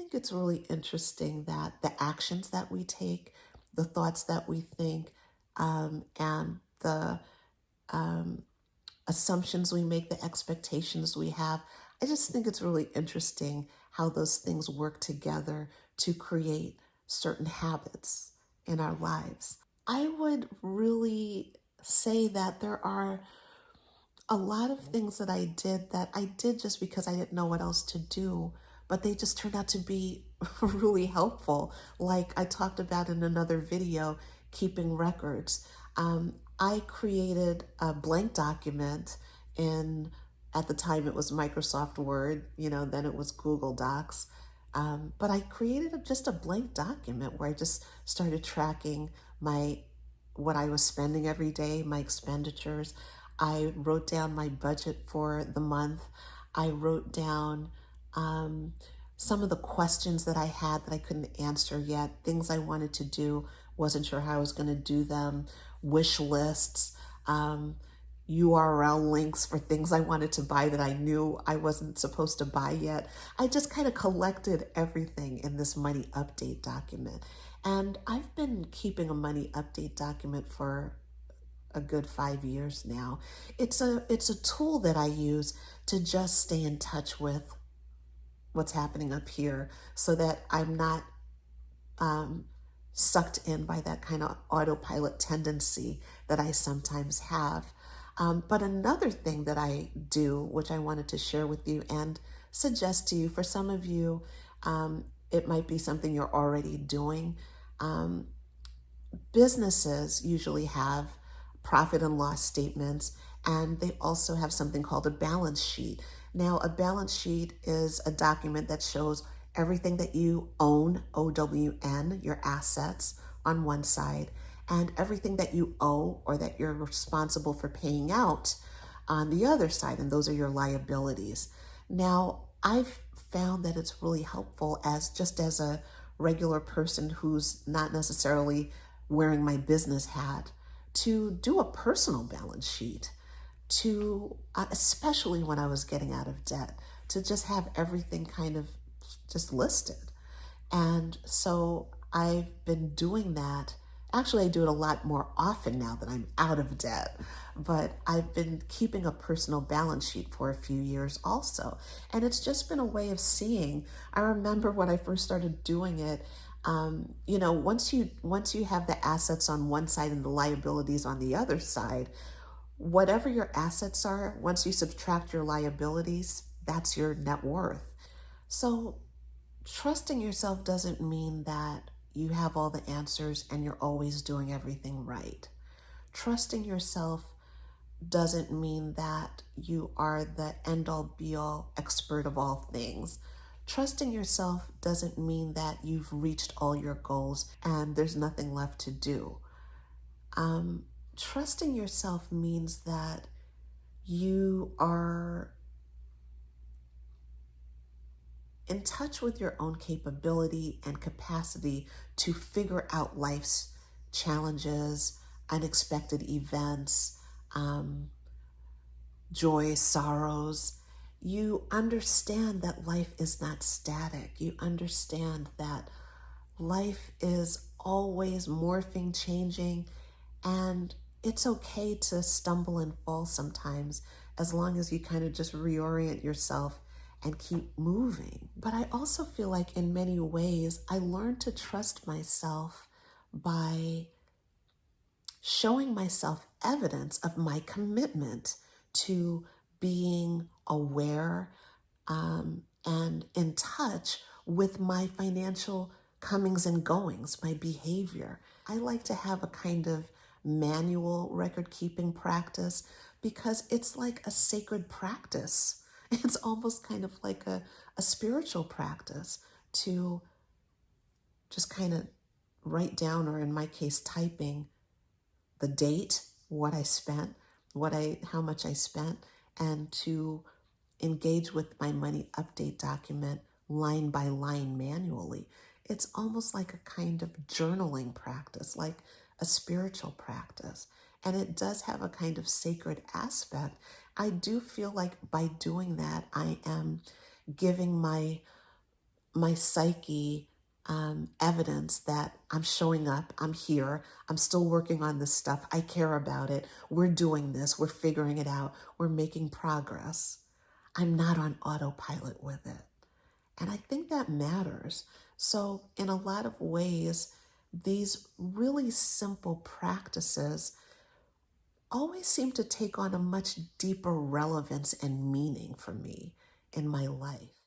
think it's really interesting that the actions that we take, the thoughts that we think, and the um, assumptions we make, the expectations we have, I just think it's really interesting how those things work together to create certain habits in our lives. I would really say that there are a lot of things that I did just because I didn't know what else to do, but they just turned out to be really helpful. Like I talked about in another video, keeping records. I created a blank document in, at the time it was Microsoft Word, then it was Google Docs. But I created just a blank document where I just started tracking my what I was spending every day, my expenditures. I wrote down my budget for the month. I wrote down um, some of the questions that I had that I couldn't answer yet, things I wanted to do, wasn't sure how I was going to do them, wish lists, um, URL links for things I wanted to buy that I knew I wasn't supposed to buy yet. I just kind of collected everything in this money update document. And I've been keeping a money update document for a good 5 years now. It's a tool that I use to just stay in touch with what's happening up here so that I'm not um, sucked in by that kind of autopilot tendency that I sometimes have. But another thing that I do, which I wanted to share with you and suggest to you, for some of you, it might be something you're already doing. Um, Businesses usually have profit and loss statements, and they also have something called a balance sheet. Now, a balance sheet is a document that shows everything that you own, OWN, your assets on one side, and everything that you owe or that you're responsible for paying out on the other side, and those are your liabilities. Now, I've found that it's really helpful as a regular person who's not necessarily wearing my business hat to do a personal balance sheet, to especially when I was getting out of debt, to just have everything kind of just listed. And so I've been doing that. Actually, I do it a lot more often now that I'm out of debt, but I've been keeping a personal balance sheet for a few years also. And it's just been a way of seeing. I remember when I first started doing it, once you have the assets on one side and the liabilities on the other side, whatever your assets are, once you subtract your liabilities, that's your net worth. So trusting yourself doesn't mean that you have all the answers and you're always doing everything right. Trusting yourself doesn't mean that you are the end all be all expert of all things. Trusting yourself doesn't mean that you've reached all your goals and there's nothing left to do. Trusting yourself means that you are in touch with your own capability and capacity to figure out life's challenges, unexpected events, joy, sorrows. You understand that life is not static. You understand that life is always morphing, changing, and it's okay to stumble and fall sometimes as long as you kind of just reorient yourself and keep moving. But I also feel like in many ways, I learned to trust myself by showing myself evidence of my commitment to being aware and in touch with my financial comings and goings, my behavior. I like to have a kind of manual record keeping practice because it's like a sacred practice. It's almost kind of like a spiritual practice to just kind of write down, or in my case, typing the date, what I spent, how much I spent, and to engage with my money update document line by line manually. It's almost like a kind of journaling practice, like a spiritual practice. And it does have a kind of sacred aspect. I do feel like by doing that, I am giving my my psyche evidence that I'm showing up, I'm here, I'm still working on this stuff, I care about it, we're doing this, we're figuring it out, we're making progress. I'm not on autopilot with it. And I think that matters. So, in a lot of ways, these really simple practices always seem to take on a much deeper relevance and meaning for me in my life.